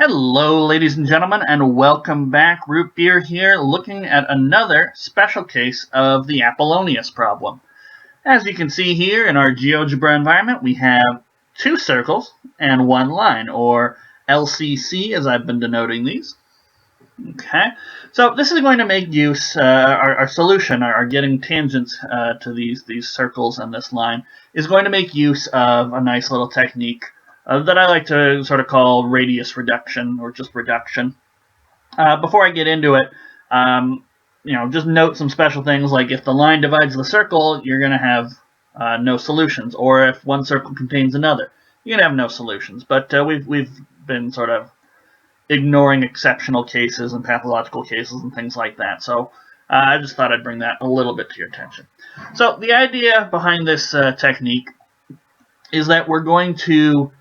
Hello, ladies and gentlemen, and welcome back. Root Beer here, looking at another special case of the Apollonius problem. As you can see here in our GeoGebra environment, we have two circles and one line, or LCC, as I've been denoting these. Okay, so this is going to make use, our solution, our getting tangents to these circles and this line, is going to make use of a nice little technique that I like to sort of call radius reduction, or just reduction. Before I get into it, just note some special things, like if the line divides the circle, you're going to have no solutions, or if one circle contains another, you're going to have no solutions. But we've been sort of ignoring exceptional cases and pathological cases and things like that. So I just thought I'd bring that a little bit to your attention. So the idea behind this technique is that we're going to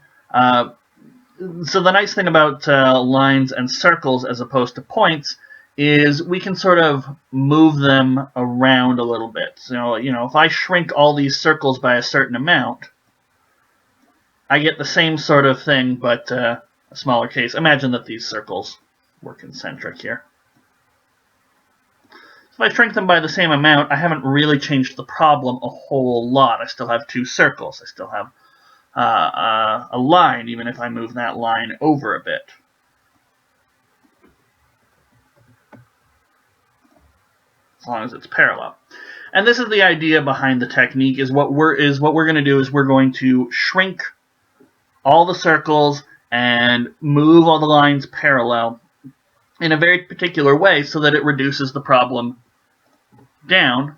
so the nice thing about lines and circles as opposed to points is we can sort of move them around a little bit. So, if I shrink all these circles by a certain amount, I get the same sort of thing, but a smaller case. Imagine that these circles were concentric here. If I shrink them by the same amount, I haven't really changed the problem a whole lot. I still have two circles. I still have a line, even if I move that line over a bit. As long as it's parallel. And this is the idea behind the technique, is what we're going to do is we're going to shrink all the circles and move all the lines parallel in a very particular way so that it reduces the problem down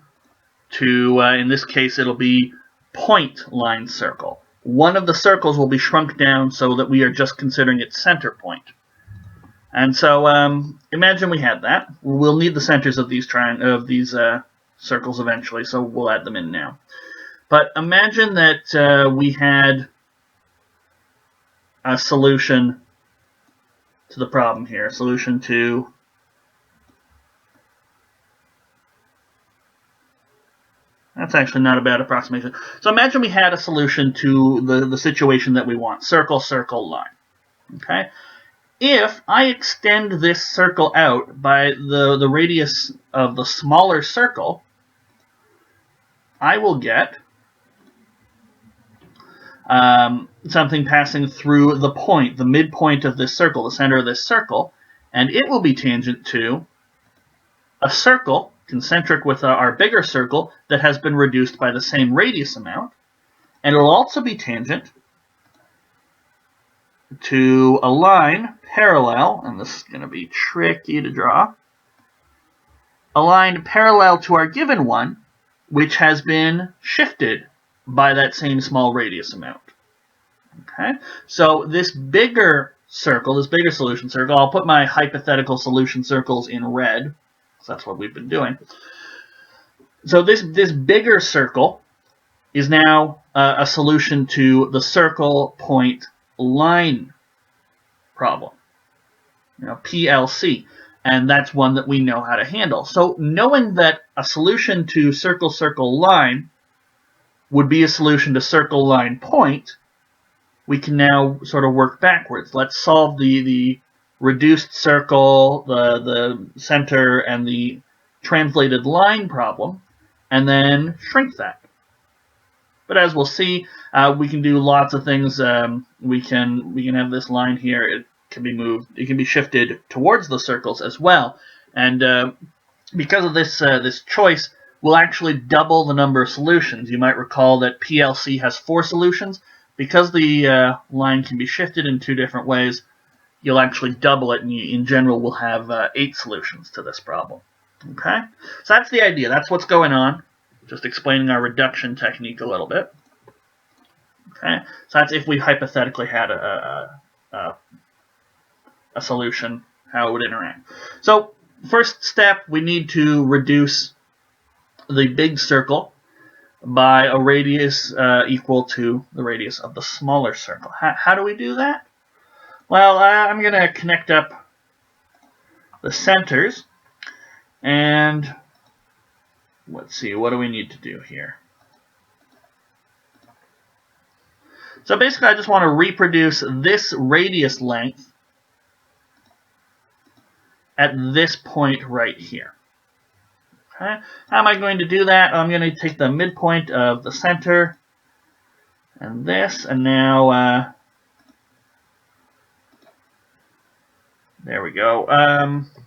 to, in this case, it'll be point line circle. One of the circles will be shrunk down so that we are just considering its center point. And so imagine we had that. We'll need the centers of these circles eventually, so we'll add them in now. But imagine that we had a solution to the problem here, a solution to that's actually not a bad approximation. So imagine we had a solution to the situation that we want. Circle, circle, line. Okay? If I extend this circle out by the radius of the smaller circle, I will get something passing through the point, the midpoint of this circle, the center of this circle, and it will be tangent to a circle concentric with our bigger circle that has been reduced by the same radius amount, and it will also be tangent to a line parallel, and this is going to be tricky to draw, a line parallel to our given one, which has been shifted by that same small radius amount. Okay, so this bigger circle, this bigger solution circle, I'll put my hypothetical solution circles in red, so that's what we've been doing. So this bigger circle is now a solution to the circle point line problem, PLC, and that's one that we know how to handle. So knowing that a solution to circle, circle, line would be a solution to circle, line, point, we can now sort of work backwards. Let's solve the reduced circle, the center, and the translated line problem, and then shrink that. But as we'll see, we can do lots of things. We can have this line here. It can be moved. It can be shifted towards the circles as well. And because of this choice, we'll actually double the number of solutions. You might recall that PLC has 4 solutions. Because the line can be shifted in 2 different ways, you'll actually double it, and in general we'll have 8 solutions to this problem. Okay? So that's the idea. That's what's going on. Just explaining our reduction technique a little bit. Okay? So that's if we hypothetically had a solution, how it would interact. So first step, we need to reduce the big circle by a radius equal to the radius of the smaller circle. How do we do that? Well, I'm going to connect up the centers, and let's see, what do we need to do here? So basically, I just want to reproduce this radius length at this point right here. Okay. How am I going to do that? I'm going to take the midpoint of the center and this, and now there we go.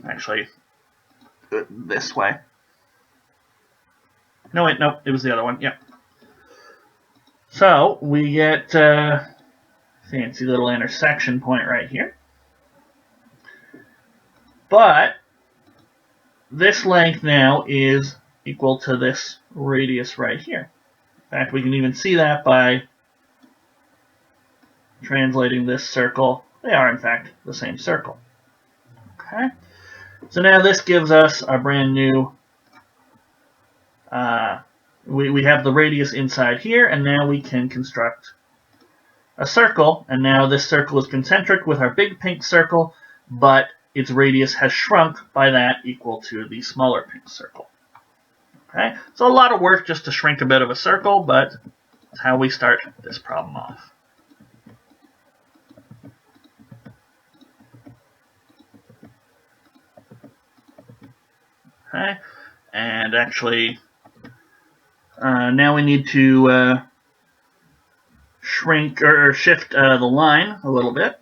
Actually, this way. No, wait, no, it was the other one. Yep. So we get a fancy little intersection point right here. But this length now is equal to this radius right here. In fact, we can even see that by translating this circle. They are, in fact, the same circle. Okay. So now this gives us our brand new, we have the radius inside here, and now we can construct a circle, and now this circle is concentric with our big pink circle, but its radius has shrunk by that equal to the smaller pink circle. Okay, so a lot of work just to shrink a bit of a circle, but that's how we start this problem off. Okay, and actually, now we need to shrink or shift the line a little bit.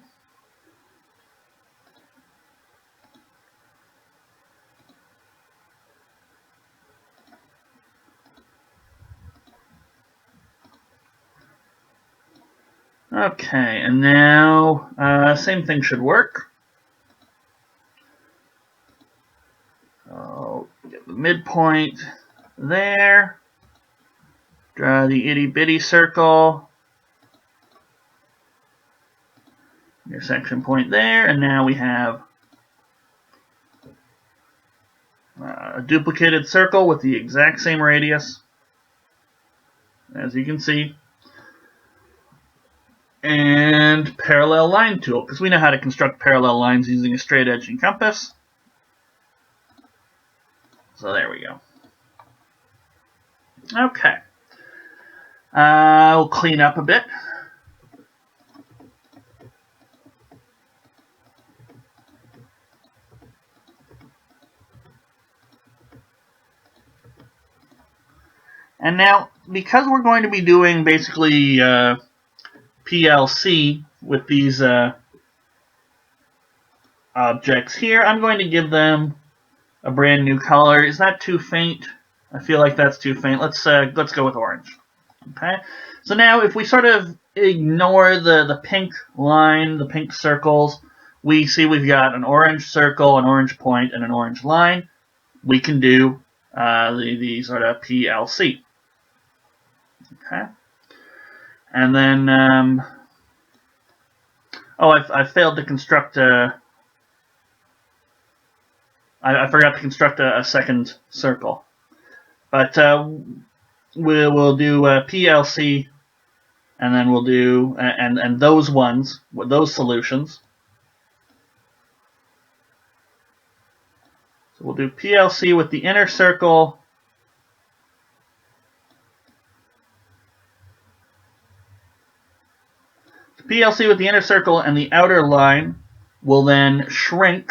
Okay, and now same thing should work. So get the midpoint there. Draw the itty bitty circle. Intersection point there, and now we have a duplicated circle with the exact same radius, as you can see, and parallel line tool, because we know how to construct parallel lines using a straight edge and compass. So there we go. Okay. We'll clean up a bit. And now, because we're going to be doing basically PLC with these objects here, I'm going to give them a brand new color. Is that too faint? I feel like that's too faint. Let's go with orange. Okay. So now, if we sort of ignore the pink line, the pink circles, we see we've got an orange circle, an orange point, and an orange line. We can do the sort of PLC. Okay. And then, I failed to construct I forgot to construct a second circle. But we'll do PLC, and then we'll do, and those ones, those solutions. So we'll do PLC with the inner circle. PLC with the inner circle and the outer line will then shrink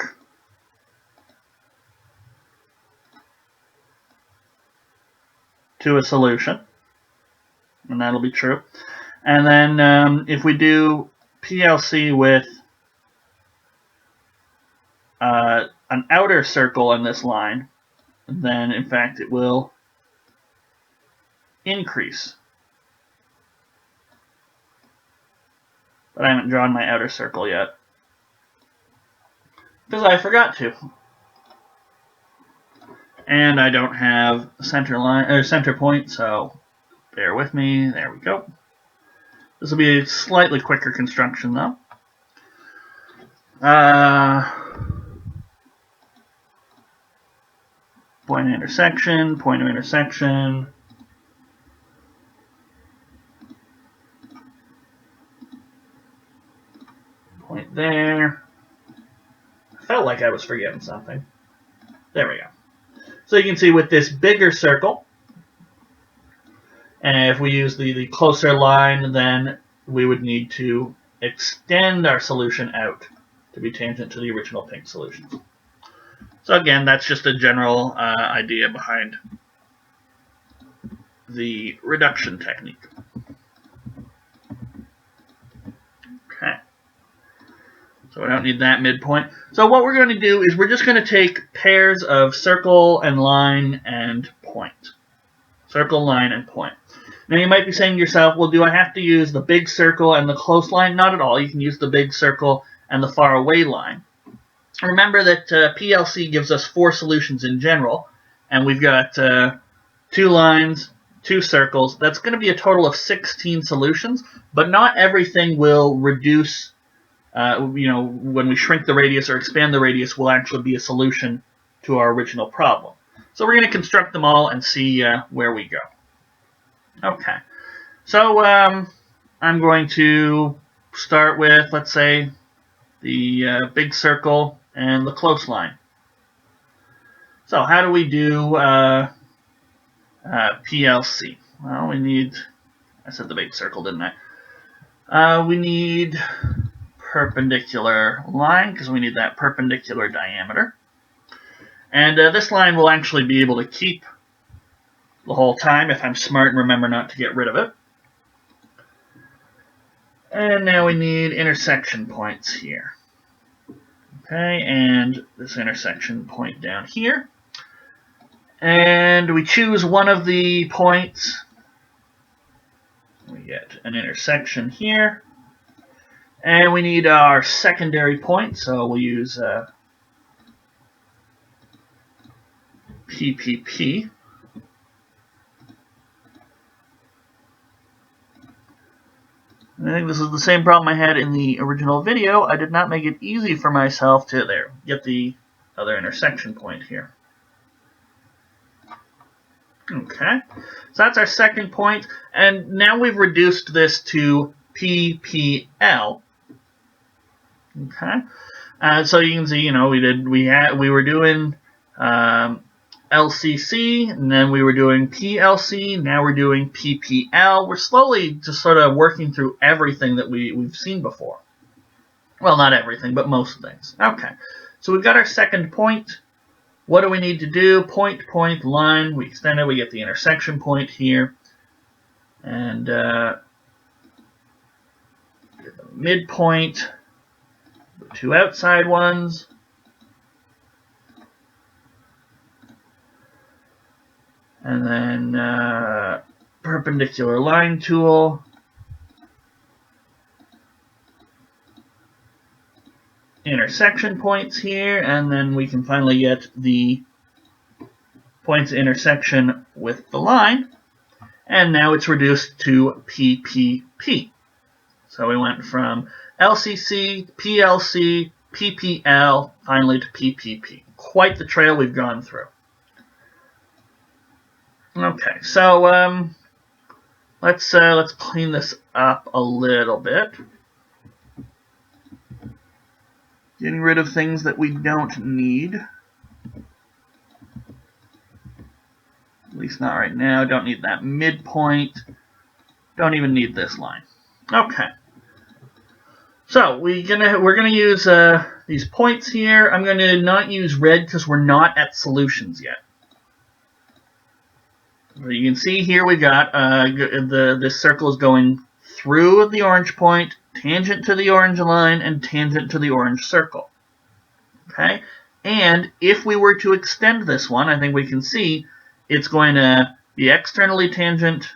to a solution, and that'll be true. And then if we do PLC with an outer circle in this line, then in fact it will increase. But I haven't drawn my outer circle yet, because I forgot to. And I don't have center line or center point, so bear with me. There we go. This will be a slightly quicker construction, though. Point of intersection, point of intersection. Point there. I felt like I was forgetting something. There we go. So you can see with this bigger circle, and if we use the closer line, then we would need to extend our solution out to be tangent to the original pink solutions. So again, that's just a general idea behind the reduction technique. Okay. So we don't need that midpoint. So what we're going to do is we're just going to take pairs of circle and line and point. Circle, line, and point. Now you might be saying to yourself, well, do I have to use the big circle and the close line? Not at all. You can use the big circle and the far away line. Remember that PLC gives us 4 solutions in general, and we've got 2 lines, 2 circles. That's going to be a total of 16 solutions, but not everything will reduce, when we shrink the radius or expand the radius, will actually be a solution to our original problem. So we're going to construct them all and see where we go. Okay, so I'm going to start with, let's say, the big circle and the close line. So how do we do PLC? Well, we need, I said the big circle, didn't I? We need perpendicular line, because we need that perpendicular diameter. And this line will actually be able to keep the whole time if I'm smart and remember not to get rid of it. And now we need intersection points here. Okay, and this intersection point down here. And we choose one of the points. We get an intersection here. And we need our secondary point, so we'll use PPP. I think this is the same problem I had in the original video. I did not make it easy for myself to get the other intersection point here. Okay, so that's our second point, and now we've reduced this to PPL. Okay, so you can see, we were doing LCC, and then we were doing PLC, now we're doing PPL. We're slowly just sort of working through everything that we've seen before. Well, not everything, but most things. Okay, so we've got our second point. What do we need to do? Point, point, line. We extend it, we get the intersection point here. And get the midpoint, the 2 outside ones. And then perpendicular line tool. Intersection points here, and then we can finally get the points intersection with the line. And now it's reduced to PPP. So we went from LCC, PLC, PPL, finally to PPP. Quite the trail we've gone through. Okay, so let's clean this up a little bit. Getting rid of things that we don't need. At least not right now. Don't need that midpoint. Don't even need this line. Okay. So we're gonna use these points here. I'm gonna not use red because we're not at solutions yet. So you can see here we got this circle is going through the orange point, tangent to the orange line, and tangent to the orange circle. Okay, and if we were to extend this one, I think we can see it's going to be externally tangent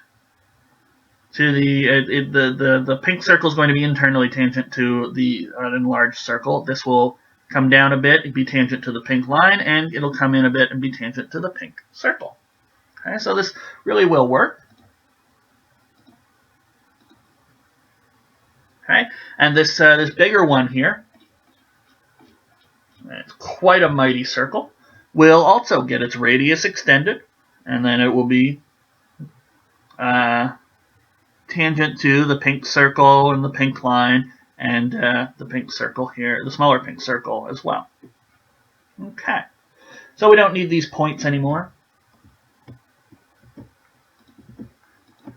to the pink circle is going to be internally tangent to the enlarged circle. This will come down a bit and be tangent to the pink line, and it'll come in a bit and be tangent to the pink circle. Okay, so this really will work. Okay, and this bigger one here, it's quite a mighty circle, will also get its radius extended, and then it will be tangent to the pink circle and the pink line, and the pink circle here, the smaller pink circle as well. Okay, so we don't need these points anymore.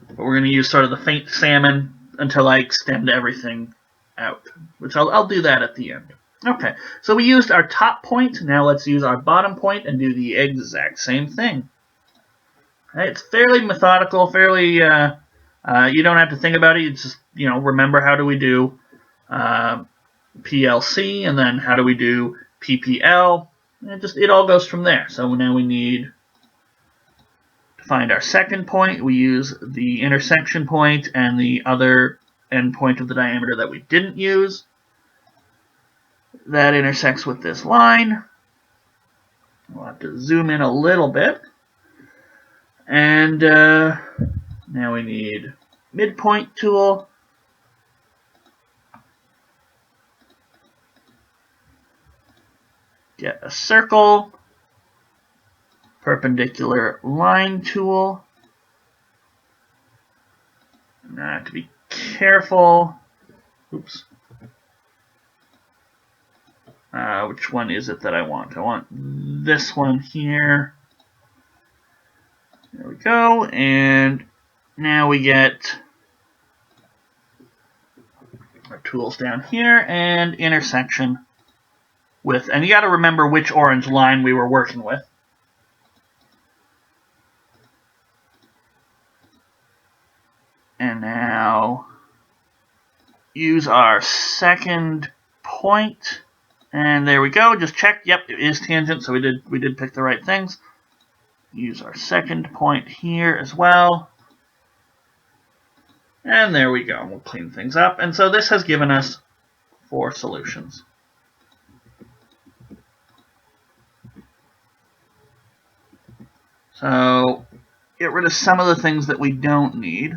But we're going to use sort of the faint salmon until I extend everything out, which I'll do that at the end. Okay, so we used our top point. Now let's use our bottom point and do the exact same thing. Okay, it's fairly methodical, fairly, you don't have to think about it. You just, remember how do we do PLC, and then how do we do PPL. It all goes from there. So now we need to find our second point. We use the intersection point and the other endpoint of the diameter that we didn't use. That intersects with this line. We'll have to zoom in a little bit. And now we need midpoint tool. Get a circle. Perpendicular line tool. Now I have to be careful. Oops. Which one is it that I want? I want this one here. There we go. And now we get our tools down here and intersection with, and you got to remember which orange line we were working with. And now use our second point. And there we go. Just check. Yep, it is tangent, so we did pick the right things. Use our second point here as well. And there we go. We'll clean things up. And so this has given us 4 solutions. So get rid of some of the things that we don't need.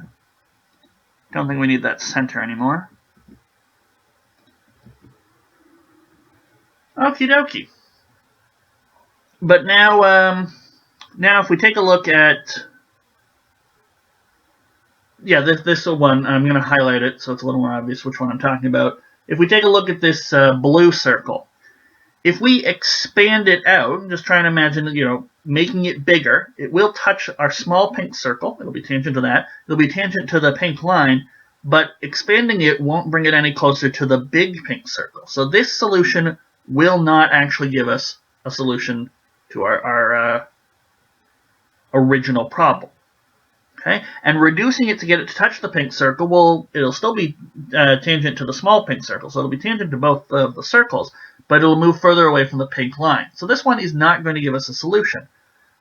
Don't think we need that center anymore. Okie dokie. But now if we take a look at, this one, I'm going to highlight it so it's a little more obvious which one I'm talking about. If we take a look at this blue circle, if we expand it out, I'm just trying to imagine, making it bigger, it will touch our small pink circle. It'll be tangent to that. It'll be tangent to the pink line, but expanding it won't bring it any closer to the big pink circle. So this solution will not actually give us a solution to our original problem. Okay, and reducing it to get it to touch the pink circle, it'll still be tangent to the small pink circle, so it'll be tangent to both of the circles, but it'll move further away from the pink line. So this one is not going to give us a solution.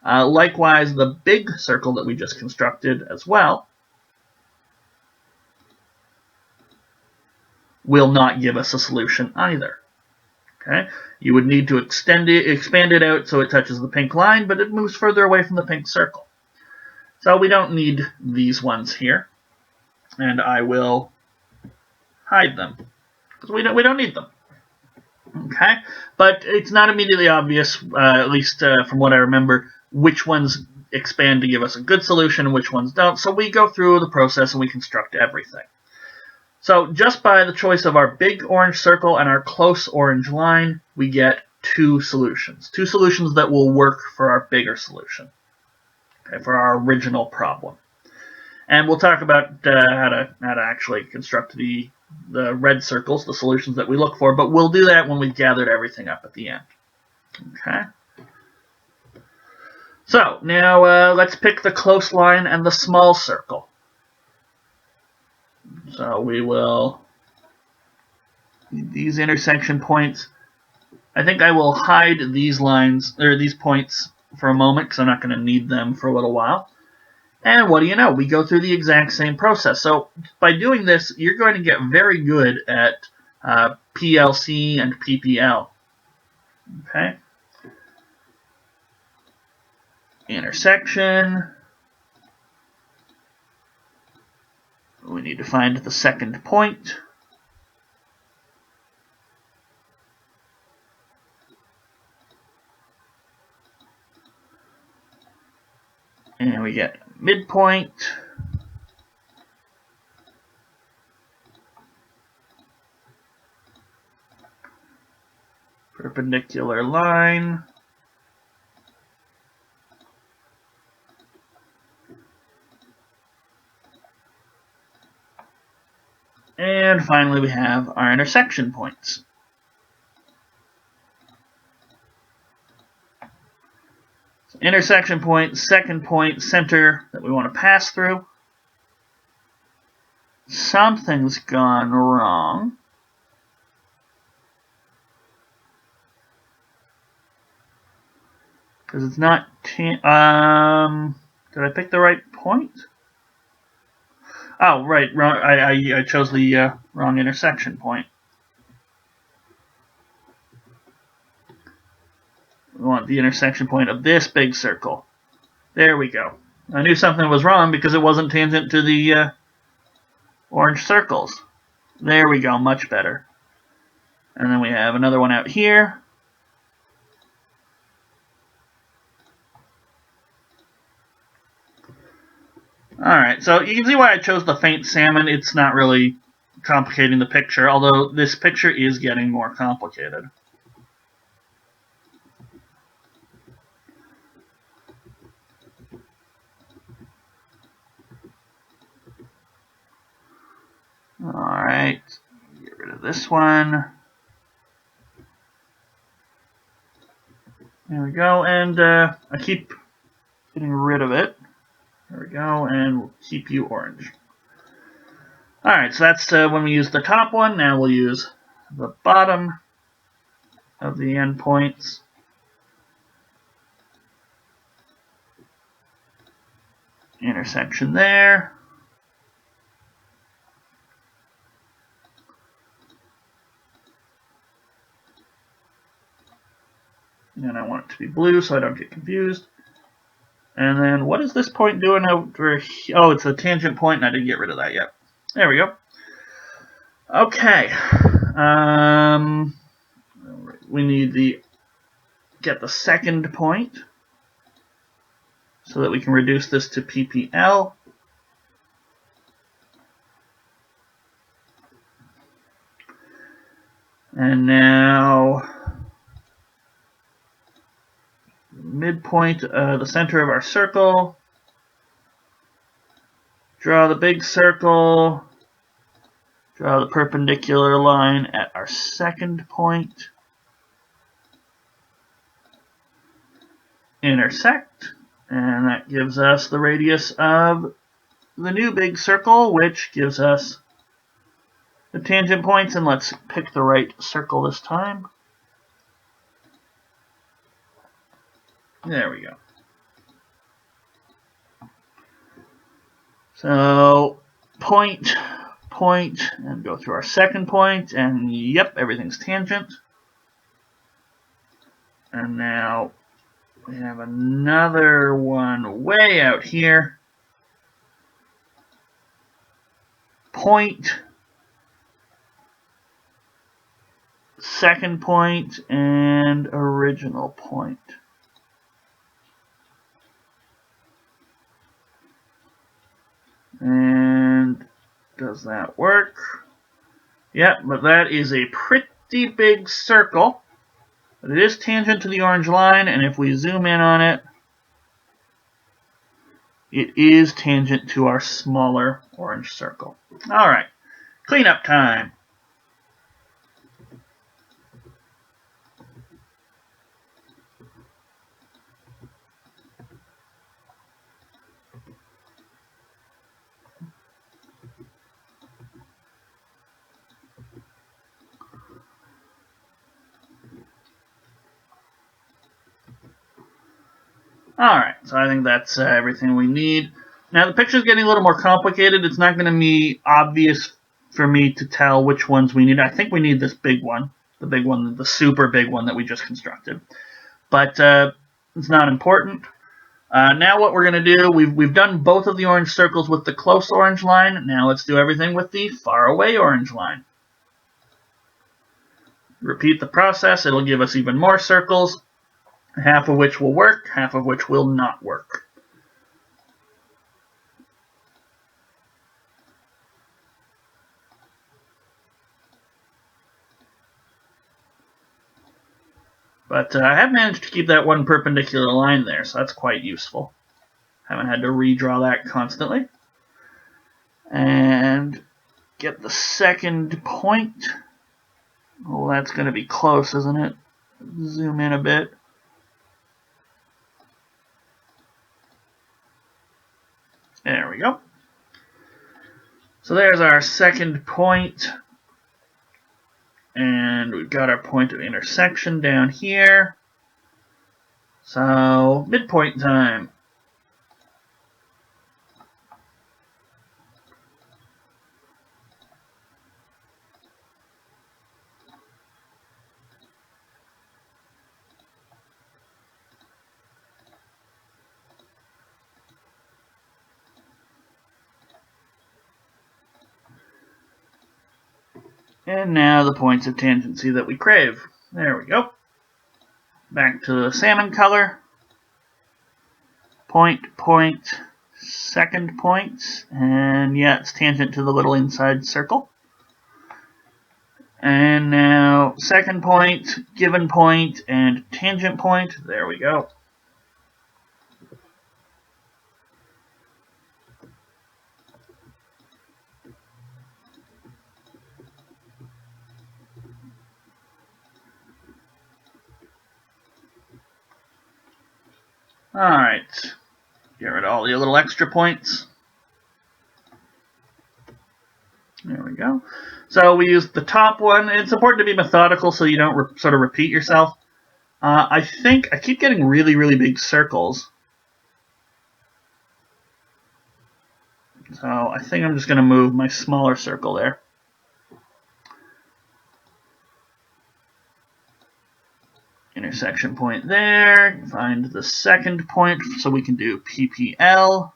Likewise, the big circle that we just constructed as well will not give us a solution either. Okay, you would need to expand it out so it touches the pink line, but it moves further away from the pink circle. So we don't need these ones here, and I will hide them because we don't need them. Okay, but it's not immediately obvious, at least from what I remember, which ones expand to give us a good solution and which ones don't. So we go through the process and we construct everything. So just by the choice of our big orange circle and our close orange line, we get 2 solutions. 2 solutions that will work for our bigger solution, okay, for our original problem. And we'll talk about how to actually construct the red circles, the solutions that we look for, but we'll do that when we've gathered everything up at the end. Okay. So now let's pick the close line and the small circle. So we will, these intersection points, I think I will hide these lines, or these points for a moment, because I'm not going to need them for a little while. And what do you know? We go through the exact same process. So by doing this, you're going to get very good at PLC and PPL. Okay. Intersection. We need to find the second point. And we get midpoint. Perpendicular line. And finally we have our intersection points. Intersection point, second point, center that we want to pass through. Something's gone wrong. Because it's not... did I pick the right point? Oh, right. Wrong. I chose the wrong intersection point. We want the intersection point of this big circle. There we go. I knew something was wrong because it wasn't tangent to the orange circles. There we go. Much better. And then we have another one out here. Alright, so you can see why I chose the faint salmon. It's not really complicating the picture, although this picture is getting more complicated. Alright, get rid of this one. There we go, and I keep getting rid of it. There we go, and we'll keep you orange. Alright, so that's when we use the top one. Now we'll use the bottom of the endpoints. Intersection there. And I want it to be blue so I don't get confused. And then what is this point doing over here? Oh, it's a tangent point, and I didn't get rid of that yet. There we go. Okay. We need to get the second point so that we can reduce this to PPL. And now midpoint, the center of our circle. Draw the big circle. Draw the perpendicular line at our second point. Intersect. And that gives us the radius of the new big circle, which gives us the tangent points. And let's pick the right circle this time. There we go. So, point, and go through our second point, and yep, everything's tangent. And now we have another one way out here. Point, second point, and original point. And does that work? Yep, but that is a pretty big circle. But it is tangent to the orange line, and if we zoom in on it, it is tangent to our smaller orange circle. Alright, cleanup time. Alright, so I think that's everything we need. Now the picture's getting a little more complicated. It's not going to be obvious for me to tell which ones we need. I think we need this big one. The big one, the super big one that we just constructed. But it's not important. Now what we're going to do, we've done both of the orange circles with the close orange line. Now let's do everything with the far away orange line. Repeat the process. It'll give us even more circles. Half of which will work, half of which will not work. But I have managed to keep that one perpendicular line there, so that's quite useful. Haven't had to redraw that constantly. And get the second point. Well, that's going to be close, isn't it? Zoom in a bit. So there's our second point. And we've got our point of intersection down here. So, midpoint time. And now the points of tangency that we crave. There we go. Back to the salmon color. Point, point, second point. And yeah, it's tangent to the little inside circle. And now second point, given point, and tangent point. There we go. Alright, get rid of all the little extra points. There we go. So we use the top one. It's important to be methodical so you don't sort of repeat yourself. I think I keep getting really, really big circles. So I think I'm just going to move my smaller circle there. Intersection point there. Find the second point so we can do PPL.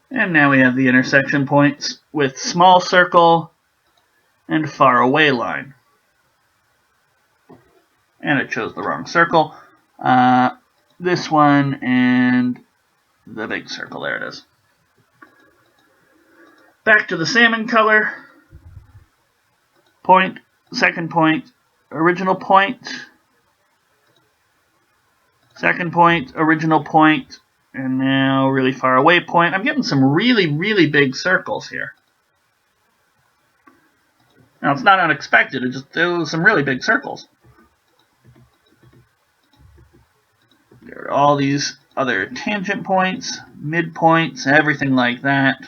And now we have the intersection points with small circle and far away line. And it chose the wrong circle. This one and the big circle, there it is. Back to the salmon color. Point, second point, original point. Second point, original point. And now really far away point. I'm getting some really, really big circles here. Now it's not unexpected, there was some really big circles. There are all these other tangent points, midpoints, everything like that.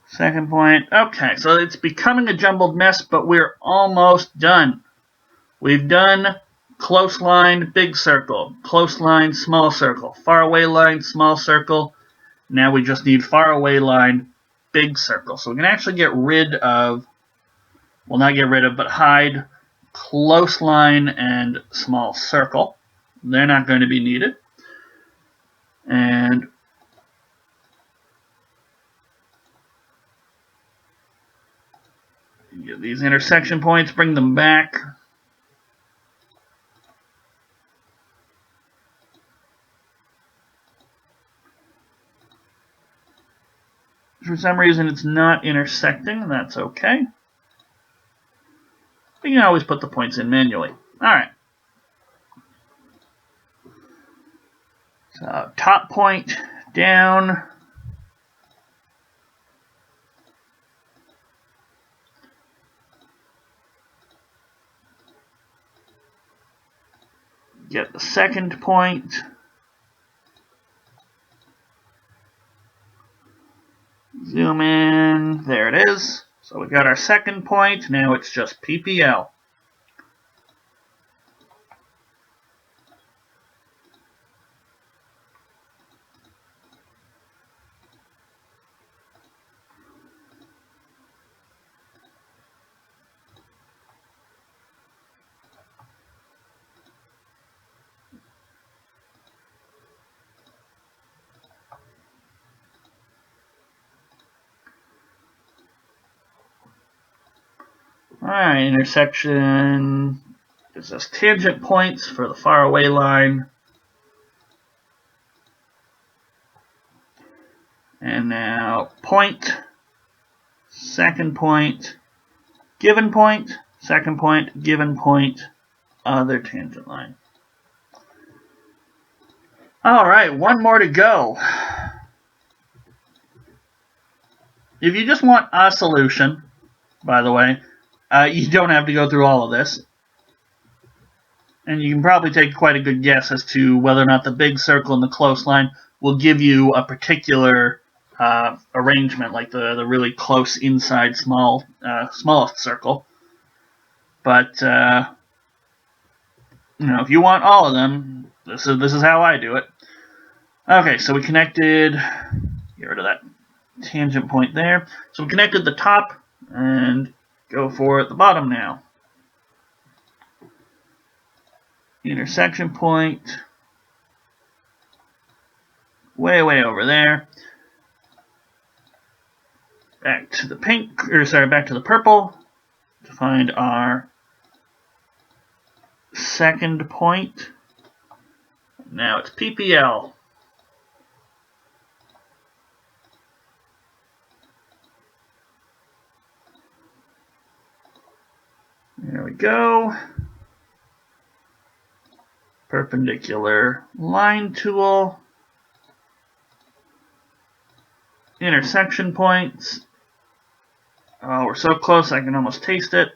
Second point. Okay, so it's becoming a jumbled mess, but we're almost done. We've done close line, big circle, close line, small circle, far away line, small circle. Now we just need far away line, big circle. So we can actually get rid of, well, not get rid of, but hide close line and small circle. They're not going to be needed. And get these intersection points, bring them back. For some reason it's not intersecting, that's okay. But you can always put the points in manually. Alright. So top point down. Get the second point. Zoom in. There it is. So we got our second point. Now it's just PPL. Alright, intersection gives us tangent points for the far away line. And now point, second point, given point, second point, given point, other tangent line. Alright, one more to go. If you just want a solution, by the way, you don't have to go through all of this. And you can probably take quite a good guess as to whether or not the big circle and the close line will give you a particular arrangement, like the really close inside smallest circle. But if you want all of them, this is how I do it. Okay, so we connected. Get rid of that tangent point there. So we connected the top and go for the bottom now. Intersection point. Way over there. Back to the back to the purple to find our second point. Now it's PPL. There we go. Perpendicular line tool. Intersection points. Oh, we're so close I can almost taste it.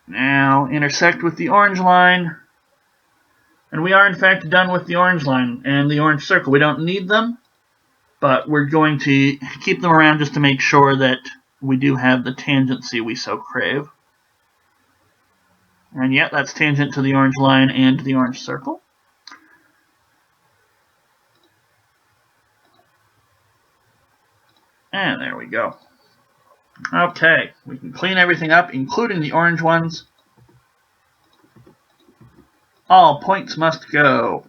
Now intersect with the orange line. And we are in fact done with the orange line and the orange circle. We don't need them, but we're going to keep them around just to make sure that we do have the tangency we so crave. And yeah, that's tangent to the orange line and the orange circle. And there we go. Okay, we can clean everything up, including the orange ones. All points must go.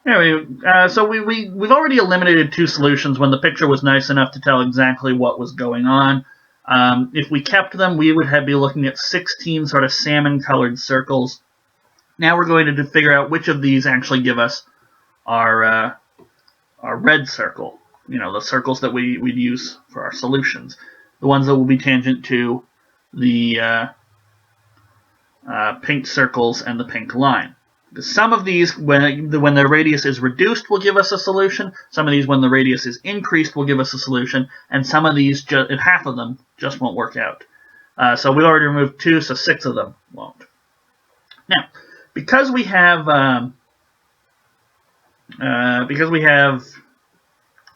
Anyway, so we've already eliminated two solutions when the picture was nice enough to tell exactly what was going on. If we kept them, we would be looking at 16 sort of salmon-colored circles. Now we're going to figure out which of these actually give us our red circle. The circles that we'd use for our solutions. The ones that will be tangent to the pink circles and the pink line. Some of these, when the radius is reduced, will give us a solution. Some of these, when the radius is increased, will give us a solution. And some of these, half of them, just won't work out. So we already removed 2, so 6 of them won't. Now, because we have a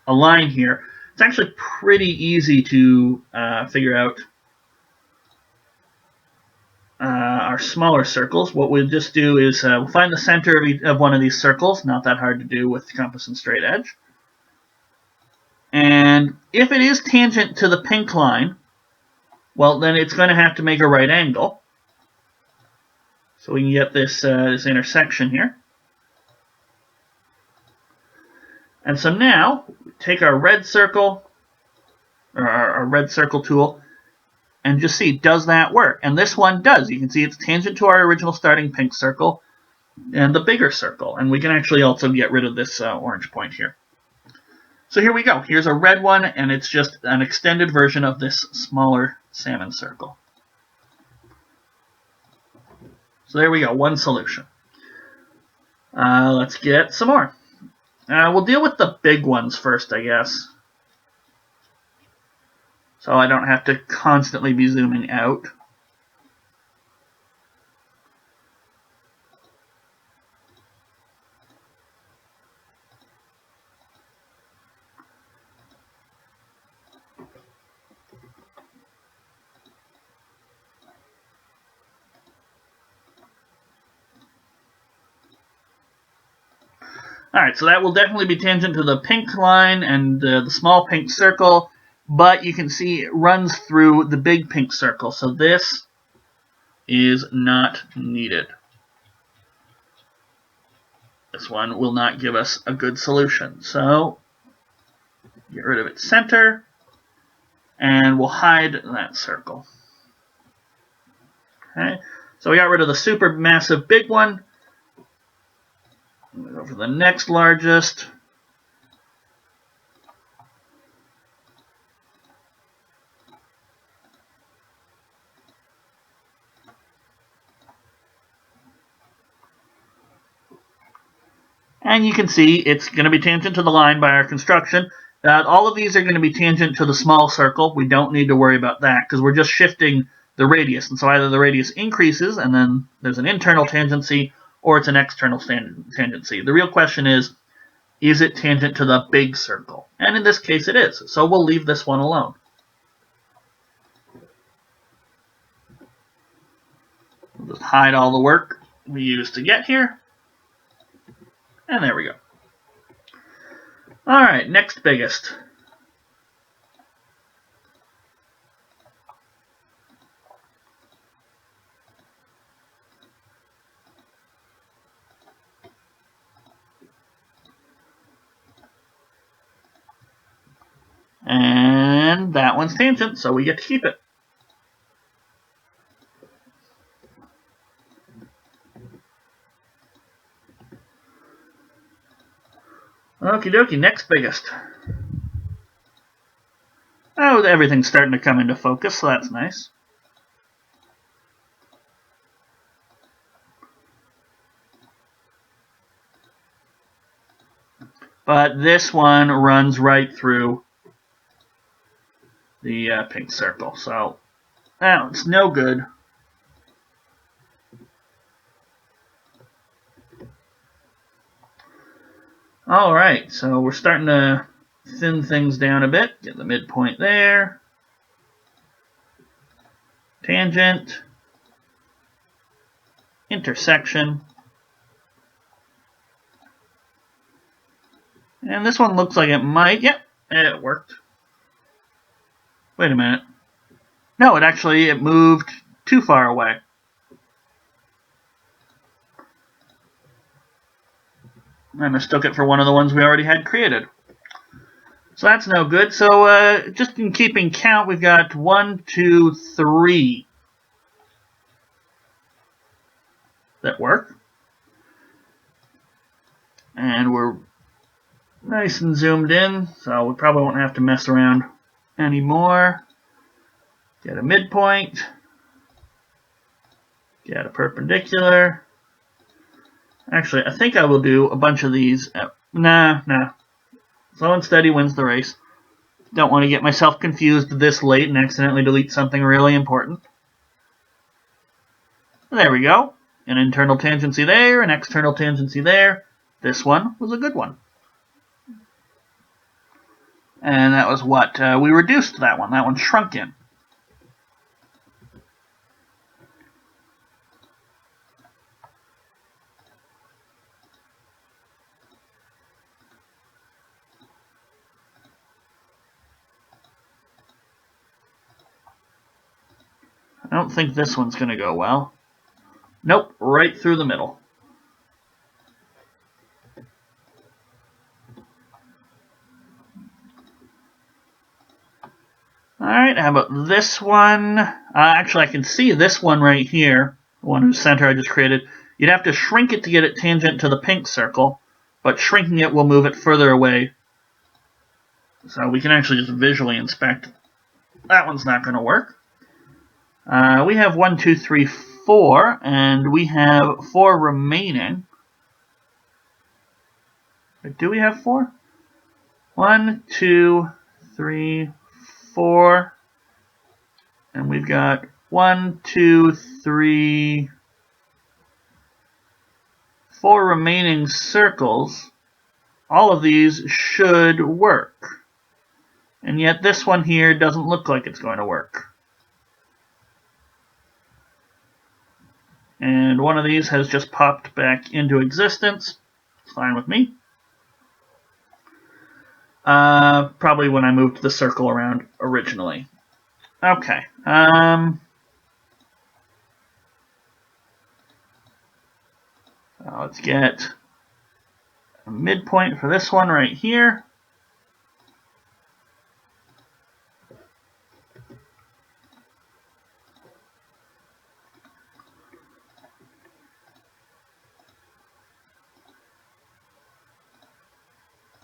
line here, it's actually pretty easy to figure out our smaller circles. What we'll just do is we'll find the center of one of these circles. Not that hard to do with compass and straight edge. And if it is tangent to the pink line, well, then it's going to have to make a right angle. So we can get this intersection here. And so now, take our red circle, or our red circle tool, and just see, does that work? And this one does. You can see it's tangent to our original starting pink circle and the bigger circle. And we can actually also get rid of this orange point here. So here we go. Here's a red one, and it's just an extended version of this smaller salmon circle. So there we go, one solution. Let's get some more. We'll deal with the big ones first, I guess. So I don't have to constantly be zooming out. Alright, so that will definitely be tangent to the pink line and the small pink circle. But you can see it runs through the big pink circle. So this is not needed. This one will not give us a good solution. So get rid of its center, and we'll hide that circle. Okay, so we got rid of the super massive big one. We'll go for the next largest. And you can see it's going to be tangent to the line by our construction. All of these are going to be tangent to the small circle. We don't need to worry about that because we're just shifting the radius. And so either the radius increases and then there's an internal tangency, or it's an external tangency. The real question is it tangent to the big circle? And in this case it is. So we'll leave this one alone. We'll just hide all the work we used to get here. And there we go. Alright, next biggest. And that one's tangent, so we get to keep it. Okie dokie, next biggest. Oh, everything's starting to come into focus, so that's nice. But this one runs right through the pink circle, so it's no good. Alright, so we're starting to thin things down a bit. Get the midpoint there. Tangent. Intersection. And this one looks like it might. Yep, it worked. Wait a minute. No, it moved too far away. I mistook it for one of the ones we already had created. So that's no good. So just in keeping count, we've got 1, 2, 3 that work. And we're nice and zoomed in, so we probably won't have to mess around anymore. Get a midpoint. Get a perpendicular. Actually, I think I will do a bunch of these. Nah. Slow and steady wins the race. Don't want to get myself confused this late and accidentally delete something really important. There we go. An internal tangency there, an external tangency there. This one was a good one. And that was what? We reduced that one. That one shrunk in. I don't think this one's going to go well. Nope, right through the middle. Alright, how about this one? Actually, I can see this one right here, the one whose center I just created. You'd have to shrink it to get it tangent to the pink circle, but shrinking it will move it further away. So we can actually just visually inspect. That one's not going to work. We have 1, 2, 3, 4, and we have 4 remaining. Do we have 4? 1, 2, 3, 4. And we've got 1, 2, 3, 4 remaining circles. All of these should work. And yet this one here doesn't look like it's going to work. And one of these has just popped back into existence. It's fine with me. Probably when I moved the circle around originally. Okay. Let's get a midpoint for this one right here.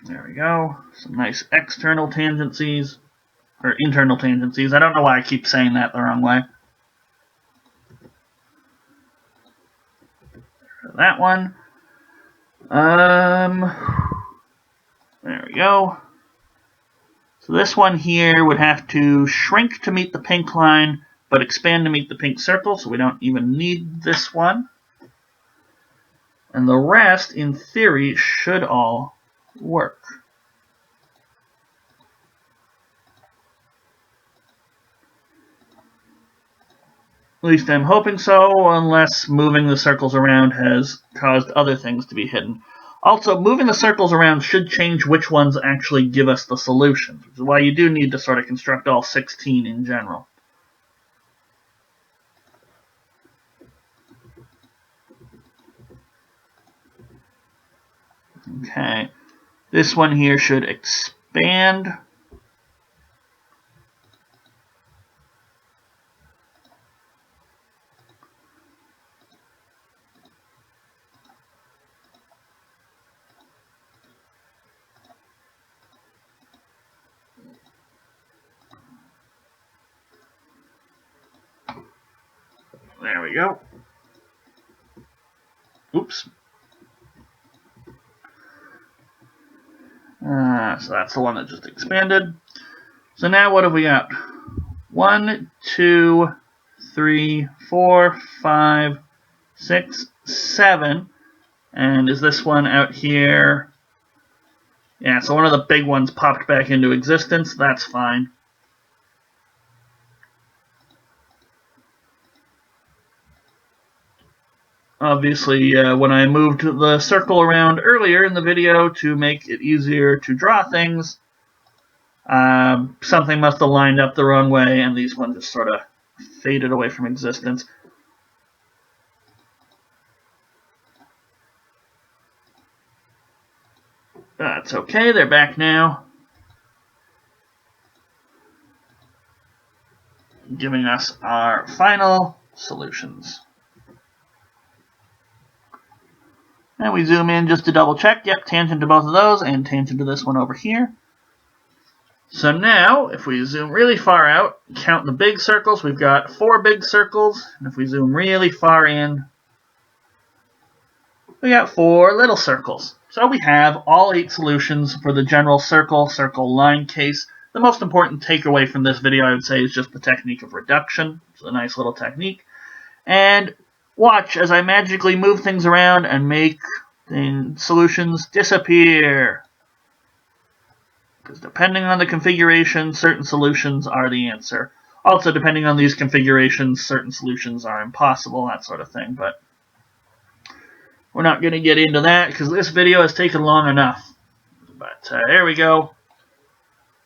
There we go. Some nice external tangencies, or internal tangencies. I don't know why I keep saying that the wrong way. For that one. There we go. So this one here would have to shrink to meet the pink line, but expand to meet the pink circle, so we don't even need this one. And the rest, in theory, should all work. At least I'm hoping so, unless moving the circles around has caused other things to be hidden. Also, moving the circles around should change which ones actually give us the solutions, which is why you do need to sort of construct all 16 in general. Okay, this one here should expand. There we go. Oops. So that's the one that just expanded. So now what have we got? 1, 2, 3, 4, 5, 6, 7. And is this one out here? Yeah, so one of the big ones popped back into existence. That's fine. Obviously, when I moved the circle around earlier in the video to make it easier to draw things, something must have lined up the wrong way, and these ones just sort of faded away from existence. That's okay, they're back now, giving us our final solutions. And we zoom in just to double check. Yep, tangent to both of those and tangent to this one over here. So now, if we zoom really far out, count the big circles, we've got 4 big circles. And if we zoom really far in, we got 4 little circles. So we have all 8 solutions for the general circle line case. The most important takeaway from this video, I would say, is just the technique of reduction. It's a nice little technique. And watch as I magically move things around and make the solutions disappear. Because depending on the configuration, certain solutions are the answer. Also, depending on these configurations, certain solutions are impossible, that sort of thing. But we're not going to get into that because this video has taken long enough. But there we go.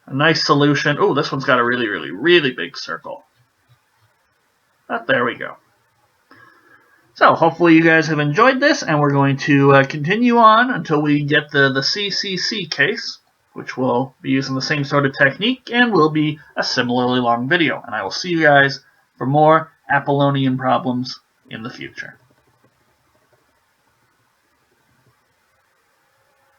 A nice solution. Oh, this one's got a really, really, really big circle. But there we go. So hopefully you guys have enjoyed this, and we're going to continue on until we get the LCC case, which will be using the same sort of technique and will be a similarly long video. And I will see you guys for more Apollonian problems in the future.